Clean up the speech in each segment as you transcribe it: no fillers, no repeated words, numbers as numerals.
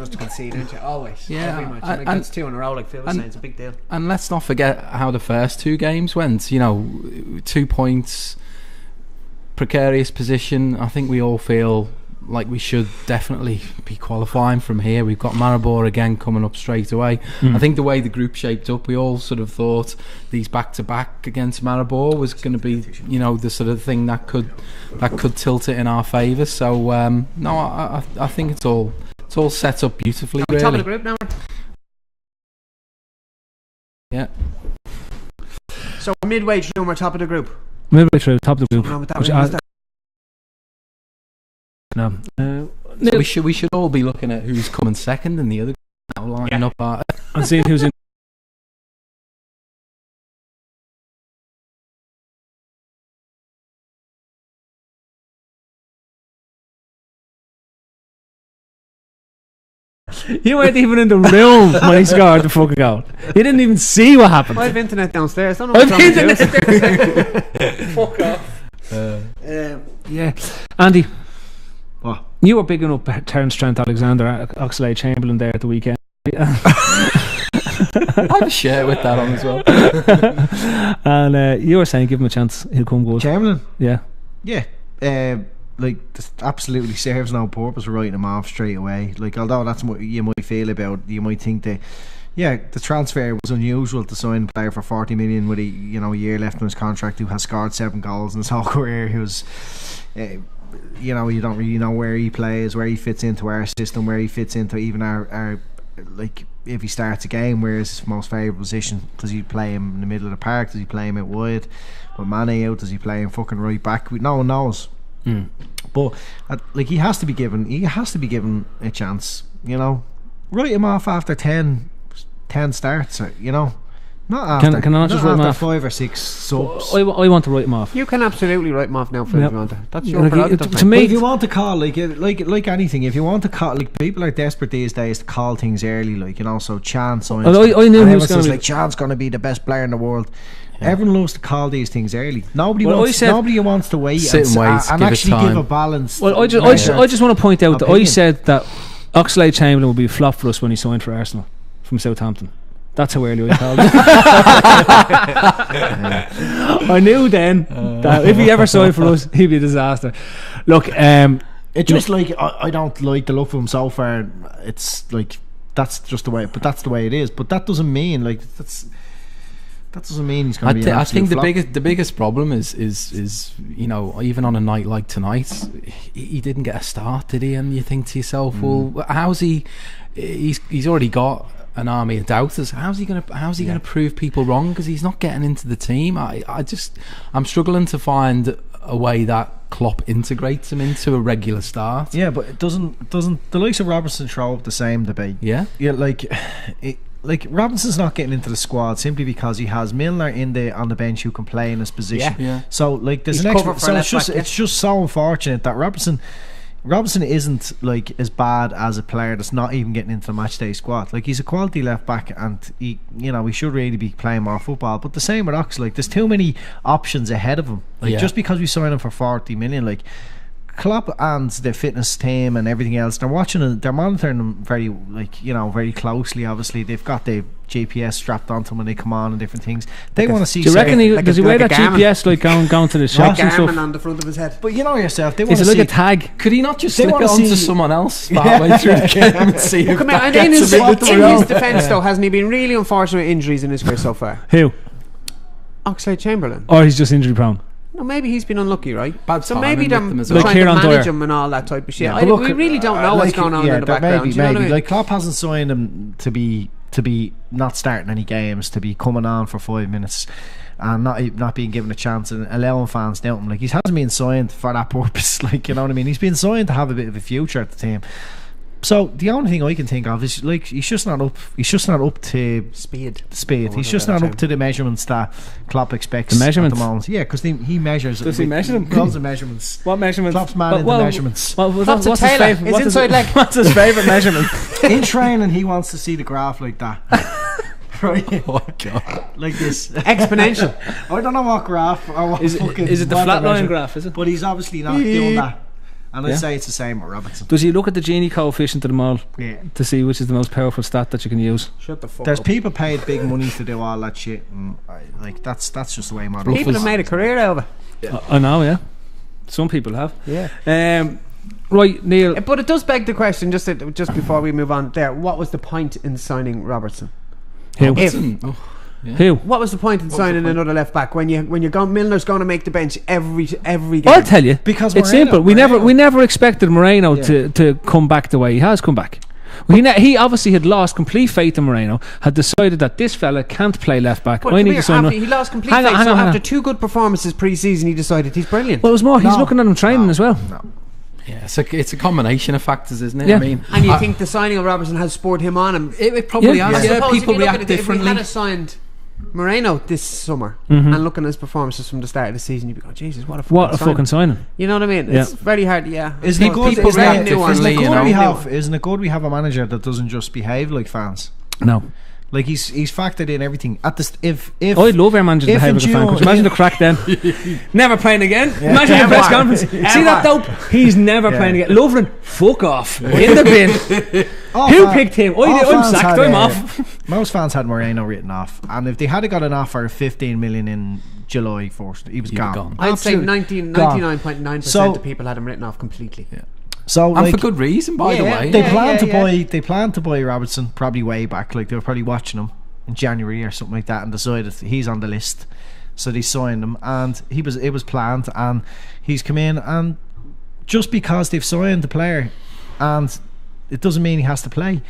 us to concede, aren't you? Always. Yeah, Every match. And that's 2 in a row, like Phil was saying. It's a big deal. And let's not forget how the first 2 games went. 2 points, precarious position. I think we all feel like we should definitely be qualifying from here. We've got Maribor again coming up straight away. I think the way the group shaped up, we all sort of thought these back-to-back against Maribor was going to be, the sort of thing that could tilt it in our favour. So no, I think it's all set up beautifully. Really. Top of the group now. Yeah. So midway through, we're top of the group. Midway through, top of the group. So we should all be looking at who's coming second in the other group, lining up and seeing who's in. You weren't even in the room when he scored the fucking goal. You didn't even see what happened. I have internet downstairs. Don't know what's wrong with you. Fuck off. Yeah, Andy. What? You were bigging up Terence Trent Alexander, Oxlade-Chamberlain there at the weekend. I have a share with that on as well. And you were saying give him a chance, he'll come good. Chamberlain? Yeah. This absolutely serves no purpose writing him off straight away. Like, although that's what you might feel about, you might think that the transfer was unusual to sign a player for 40 million with a year left on his contract who has scored 7 goals in his whole career, who's you don't really know where he plays, where he fits into our system, where he fits into even our like if he starts a game, where is his most favourite position? Does he play him in the middle of the park? Does he play him out wide? With Mane out, does he play him fucking right back? No one knows. But he has to be given a chance. Write him off after 10 starts. Not after. Can I just write him off? 5 or 6 subs. I want to write him off. You can absolutely write him off now, Phil. If you want to. That's your Like, prerogative. to me, if you want to call like anything, if you want to call, like, people are desperate these days to call things early, so Chance. I knew he was going to be like Chance going to be the best player in the world. Yeah. Everyone loves to call these things early. Nobody wants to wait and actually give a balance. Well, I just want to point out that I said that Oxlade-Chamberlain would be a flop for us when he signed for Arsenal from Southampton. That's how early I called it. I knew then that if he ever signed for us, he'd be a disaster. Look, it's just like I don't like the look of him so far. It's like that's just the way, but that's the way it is. But that doesn't mean that doesn't mean he's going to be an absolute flop. The biggest problem is even on a night like tonight, he didn't get a start, did he? And you think to yourself, well, how's he's already got an army of doubters. How's he going to prove people wrong? Because he's not getting into the team. I'm struggling to find a way that Klopp integrates him into a regular start. Yeah, but it doesn't the likes of Robertson throw up the same debate? Yeah, like Robinson's not getting into the squad simply because he has Milner on the bench who can play in his position. Yeah. So like there's an extra. So it's just so unfortunate that Robinson isn't like as bad as a player that's not even getting into the matchday squad. Like, he's a quality left back, and he should really be playing more football. But the same with Ox. Like, there's too many options ahead of him. Like, just because we sign him for 40 million, like, Klopp and the fitness team and everything else, they're monitoring them very, very closely. Obviously, they've got the GPS strapped onto them when they come on and different things. They want to see. Do you reckon does he wear that GPS like going to the shops and stuff? On the front of his head. But you know yourself, they want to see. Is it like a tag? Could he not just slip it onto someone else partway through the game and see if that gets a bit in his defence, though, hasn't he been really unfortunate with injuries in his career so far? Who? Oxlade-Chamberlain. Or he's just injury prone? No, maybe he's been unlucky, right? So maybe they're trying to manage him and all that type of shit. Yeah, we really don't know what's going on in the background. Maybe. Like, Klopp hasn't signed him to be not starting any games, to be coming on for 5 minutes and not being given a chance and allowing fans doubt him. Like, he hasn't been signed for that purpose. Like, you know what I mean? He's been signed to have a bit of a future at the team. So the only thing I can think of is, like, he's just not up to speed. He's just not up to the measurements that Klopp expects. The measurements? At the moment. Yeah, because he measures. Does he measure them? Lots of measurements. What measurements? Klopp's man in the measurements. What's his inside leg? What's his favourite measurement? In training, he wants to see the graph like that. Right? Oh my God. Like this. Exponential. I don't know what graph or what is it the flat line graph, is it? But he's obviously not doing that. And I'd say it's the same with Robertson. Does he look at the Gini coefficient of them all Yeah. to see which is the most powerful stat that you can use? Shut the fuck There's up. people paid big money to do all that shit, and that's just the way modern People have made a career out of it. I know, yeah. Some people have. Yeah. Right, Neil. But it does beg the question, just before we move on there, what was the point in signing Robertson? Who? Robertson. Oh, Who? What was the point in signing another left back when you're going, Milner's going to make the bench every game? I'll tell you. Because It's Moreno- simple. We never expected Moreno to come back the way he has come back. He obviously had lost complete faith in Moreno, had decided that this fella can't play left back. But I need come to here, sign after he lost complete faith, hang so on. after 2 good performances pre-season, he decided he's brilliant. Well, it was more. He's No. looking at him training as well. yeah, it's a combination of factors, isn't it? Yeah. I mean, And you think the signing of Robertson has spurred him on? And it probably Yeah. has. I Yeah, suppose if people you look at react it, if we differently. had signed Moreno this summer Mhm. and looking at his performances from the start of the season, you'd be going, Jesus, what a Fucking signing. You know what I mean? Yeah. It's very hard. Yeah. Isn't it good? people Isn't react it, differently, isn't it you good know? we have? Isn't it good we have a manager that doesn't just behave like fans? No. Like he's factored in everything. At this, if I'd love our managers to if behave in like a fan. June- Could you imagine the crack then? Never playing again. Imagine the press conference. See that dope? He's never playing again. Lovren, fuck off. In the bin. all Who fa- picked him? all I'm fans sacked. had, I'm off. Most fans had Moreno written off, and if they had got an offer of 15 million in July 1st, he was He'd be gone. gone. I'd say Absolutely gone. 99.9% So- of people had him written off completely. So And like, for good reason, by the Yeah, way. they yeah, planned to yeah. buy. They planned to buy Robertson probably way back. Like they were probably watching him in January or something like that, and decided he's on the list. So they signed him, and it was planned, and he's come in, and just because they've signed the player, and it doesn't mean he has to play,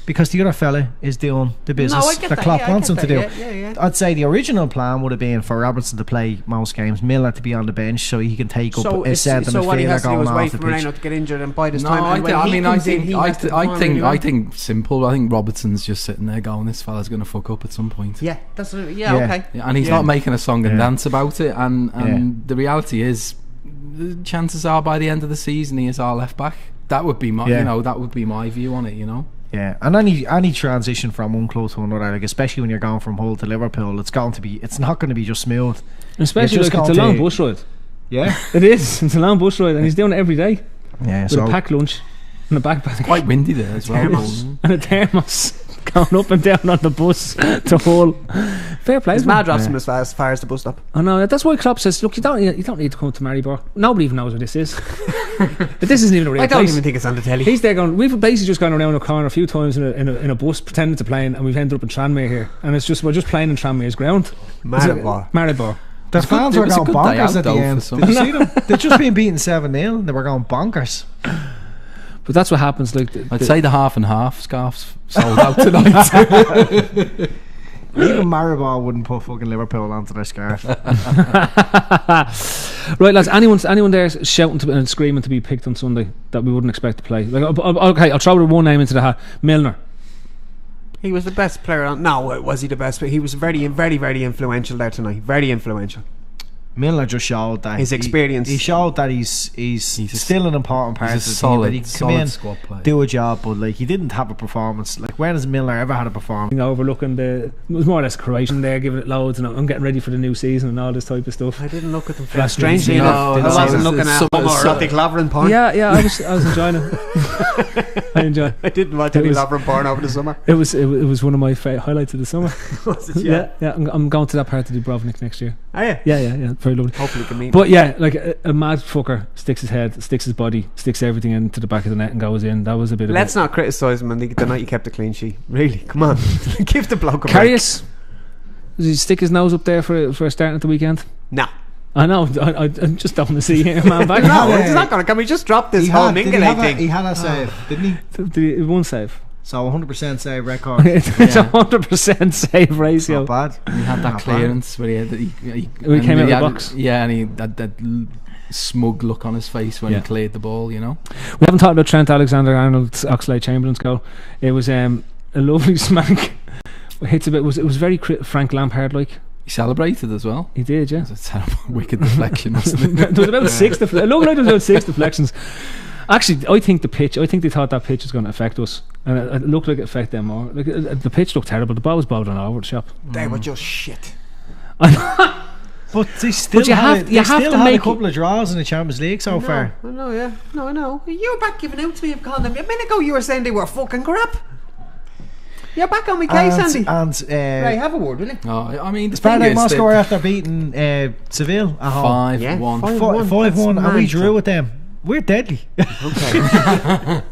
because the other fella is doing the business I get that that, Klopp yeah, I wants him get to do. that, yeah. I'd say the original plan would have been for Robertson to play most games, Milner to be on the bench so he can take So, up a centre so what he midfielder has to do going is off wait the for Moreno pitch. to get injured and bide his No, time. I And when he comes in, he has to perform really well. I think simple. I think Robertson's just sitting there going, "This fella's going to fuck up at some point." Yeah, that's yeah, Yeah. okay. Yeah, and he's Yeah. not making a song and Yeah. dance about it. And the reality is, the chances are by the end of the season he is our left back. That would be my, Yeah. that would be my view on it. Yeah, and any transition from one club to another, like especially when you're going from Hull to Liverpool, it's not going to be just smooth. Especially just like it's a gone long to- bus ride. Yeah, It is. It's a long bus ride, and he's doing it every day yeah. with So a packed lunch and a backpack Quite windy there as well. and a thermos going up and down on the bus to Hull. Fair play. His man. mad drops him as far as the bus stop. I know. That's why Klopp says, "Look, you don't need to come to Maribor. Nobody even knows what this is. But this isn't even a real I don't place." even think it's on the telly. He's there going. We've basically just gone around the corner a few times in a bus pretending to play, and we've ended up in Tranmere here. And we're just playing in Tranmere's ground. Maribor. Maribor. the fans were it was a going good day bonkers out at the though end. for some. Did you see them? They'd just been beaten 7-0. They were going bonkers. But that's what happens. Like I'd say the half and half scarves sold out tonight. Even Maribor wouldn't put fucking Liverpool onto their scarf. Right, lads. Anyone there shouting and screaming to be picked on Sunday that we wouldn't expect to play? Like, okay, I'll throw one name into the hat. Milner. He was the best player on. No, was he the best? But he was very, very, very influential there tonight. Very influential. Milner just showed that His experience. He showed that he's still an important part of He's the a team. That he solid, can come in, squad player. do a job, but like he didn't have a performance. Like when has Milner ever had a performance? You know, overlooking it was more or less Croatian there, giving it loads, and I'm getting ready for the new season and all this type of stuff. I didn't look at them. That's Strangely no, enough, I wasn't no, looking at homoerotic Lovren porn. Yeah, I was enjoying it. I enjoyed. I didn't watch It any was- Lovren porn over the summer. It was one of my highlights of the summer. Was it? Yeah. I'm going to that part of Dubrovnik next year. Oh, yeah. Yeah, very lovely. Hopefully, we can meet. But yeah, like a mad fucker sticks his head, sticks his body, sticks everything into the back of the net and goes in. That was a bit Let's of not criticise him on the night you kept a clean sheet. Really, come on, give the bloke a break. Karius. Does he stick his nose up there for a start at the weekend? No, I know. I just don't want to see him man back. no, it's not going to. Can we just drop this whole Mingale thing? He had a save, didn't he? Did he, one save. So 100% save record. It's a 100% save ratio. Not bad. He had that Not clearance where he When he came out of the had- box. Yeah, and he had that smug look on his face when Yeah. he cleared the ball. We haven't talked about Trent Alexander-Arnold's Oxlade-Chamberlain's goal. It was a lovely smack. Hits a bit. It was very Frank Lampard like. He celebrated as well. He did, yeah. It was a terrible, wicked deflection, wasn't it? There was about six. It looked like there was about 6 deflections. Actually, I think they thought that pitch was going to affect us, and it looked like it affected them more. Like the pitch looked terrible. The ball was bowled on over the shop. They were just shit. But But they still you have to had make a couple of draws in the Champions League so far. I know, yeah. No, I know. You're back giving out to me of calling them. A minute ago you were saying they were fucking crap. You're back on my case, Andy. And Right, have a word, will you? Oh, I mean, the thing Spartak is Moscow that after beating Seville at home. 5-1. 5-1, and we drew with them. We're deadly. Okay.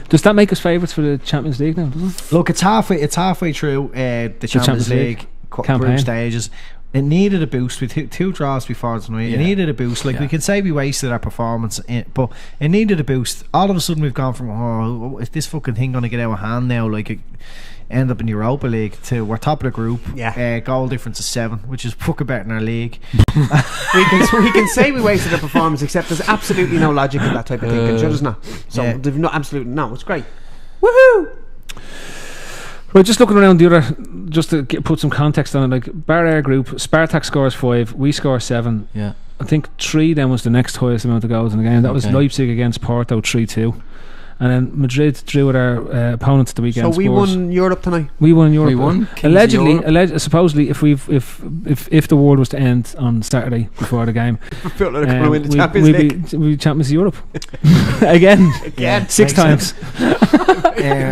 Does that make us favourites for the Champions League now? Doesn't it? Look, it's halfway through the Champions League campaign. group stages. It needed a boost with two draws before tonight. Yeah. It needed a boost. Like we can say we wasted our performance, but it needed a boost. All of a sudden, we've gone from is this fucking thing going to get out of hand now? Like it end up in Europa League to we're top of the group. Yeah. Goal difference is 7, which is fucking better than our league. we can say we wasted a performance, except there's absolutely no logic in that type of thinking. Sure, there's not. So Yeah. they've not absolutely no. It's great. Woohoo! Right, just looking around the other, just to put some context on it, like bar our group, Spartak scores 5, we score 7. Yeah. I think 3 then was the next highest amount of goals in the game. That was Okay. Leipzig against Porto 3-2, and then Madrid drew with our opponents the weekend. So we Spurs. won Europe tonight. We won Europe. We won. Kings of Allegedly, Europe. supposedly, if the world was to end on Saturday before the game, Feel like they're going to win the Champions we'd League. be champions of Europe again. Again. 6 times.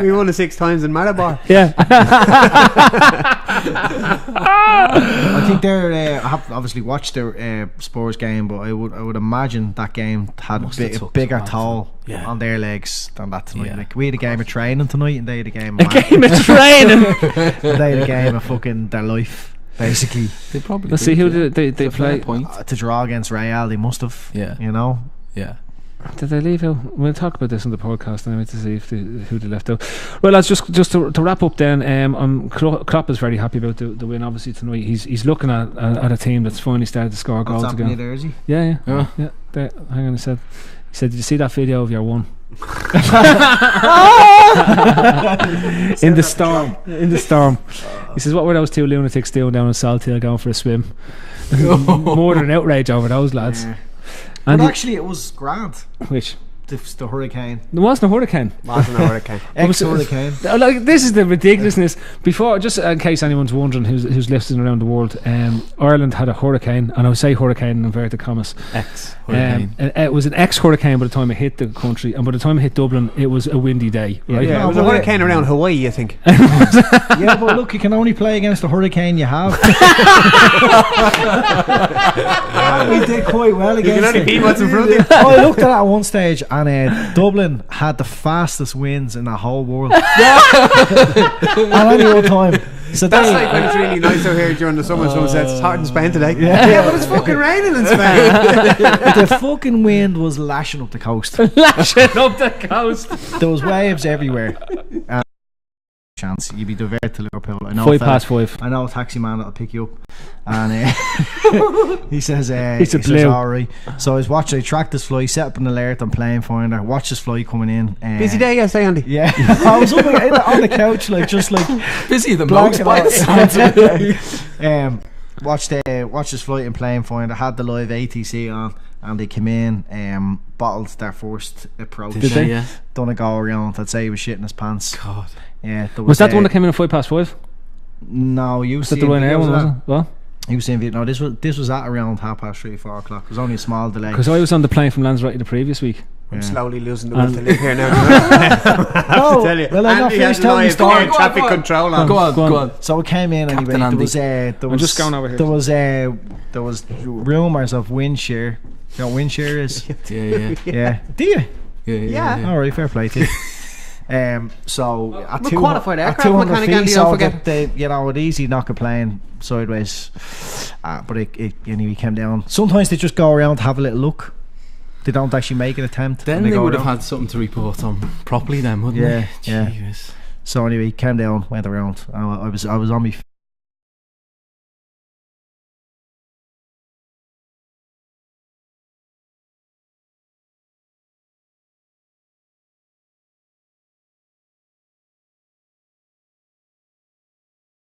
We won it 6 times in Maribor. Yeah. I think they're. I haven't obviously watched their Spurs game, but I would imagine that game had Must a have took bigger some toll Yeah. on their legs than that tonight. Yeah. Like we had a game of training tonight, and they had a game. A game of training. They had a game of fucking their life, basically. They probably Let's see did, who yeah. they It's a fair play. point. To draw against Real, they must have. Yeah. You know. Yeah. Did they leave out? We'll talk about this on the podcast anyway to see who they left out. Well, that's just to wrap up then. Klopp is very happy about the win. Obviously tonight, he's looking at a team that's finally started to score goals What's happening again. there, is he? Yeah. Yeah. There, hang on, he said, "Did you see that video of your one?" In the storm. He says, "What were those 2 lunatics doing down in Salthill going for a swim?" More than an outrage over those lads. Yeah. And But actually, it was grand. which The hurricane. there wasn't a hurricane. Wasn't a hurricane. Ex-hurricane. Like, this is the ridiculousness. Before, just in case anyone's wondering who's listening around the world, Ireland had a hurricane, and I would say hurricane in inverted commas. Ex-hurricane. It was an ex-hurricane by the time it hit the country, and by the time it hit Dublin, it was a windy day. Right? Yeah, it was a but hurricane around Hawaii, I think. Yeah, but look, you can only play against the hurricane you have. We did quite well You can against only it. beat what's in front of you. I looked at it at one stage, and Dublin had the fastest winds in the whole world. At any one time. So That's they, like when it's really nice out here during the summer. Someone says it's hot in Spain today. Yeah. But it's fucking raining in Spain. the fucking wind was lashing up the coast. Lashing up the coast. There was waves everywhere. Chance you'd be diverted to Liverpool. I know 5:05. I know a taxi man that'll pick you up, and he says He's a blue. alright. So I was watching. I tracked this flight, set up an alert on Plane Finder, watch this flight coming in. Busy day, I say, Andy. Yeah, I was up on the couch, just Busy the blanking most by the sounds of it. watched this flight in Plane Finder. Had the live ATC on, and they came in. Bottled their first approach. Did they? Yeah. Done a go around. I'd say he was shitting his pants. God. Yeah, there Was that the one that came in at 5:05? No, you Was that the Ryanair one? Was it? Well, You were saying no. This was at around 3:30, 4 o'clock. It was only a small delay. because I was on the plane from Lanzarote the previous week. I'm Yeah. slowly losing the will to live here now. No, Tell you. well, I'm not Andy finished has telling the live story. air traffic control on. Go on. Go on. So it came in anyway. Captain Andy. There was just going over here. There was rumours of wind shear. You know what wind shear is? Yeah. Yeah. Do you? Yeah. All right, fair play to you. So at We're 200 qualified at aircraft 200 mechanic, feet, Andy, so don't forget. they it easy knock a plane sideways, but it anyway came down. Sometimes they just go around, have a little look. They don't actually make an attempt. Then and they go would have around. had something to report on properly then, wouldn't Yeah, they? yeah. Jeez. So anyway, came down, went around. I was on my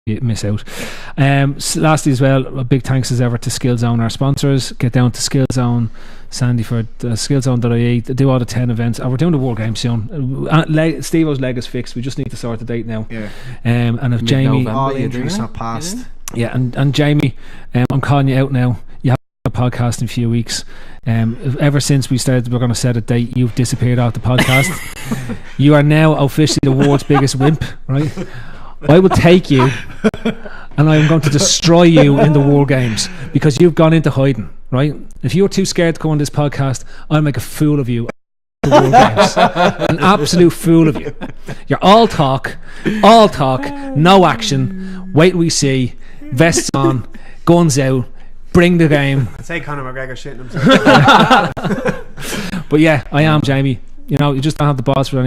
You miss out. Lastly as well, a big thanks as ever to Skillzone, our sponsors. Get down to Skillzone, Sandyford, skillzone.ie. They do all the 10 events. We're doing the World Games soon. Steve-O's leg is fixed. We just need to sort the date now. yeah. And if Jamie, Mid-November. All you're injuries doing are it? past. yeah, and Jamie, I'm calling you out now. a podcast in a few weeks. Ever since we started, we're going to set a date. You've disappeared off the podcast. You are now officially the world's biggest wimp, right? I will take you, and I am going to destroy you in the War Games because you've gone into hiding, right? If you're too scared to go on this podcast, I'll make a fool of you. The War Games. An absolute fool of you. You're all talk, no action. Wait till we see. Vests on, guns out, bring the game. I'd say Conor McGregor shitting himself. But yeah, I am Jamie. You know, you just don't have the balls for it anymore.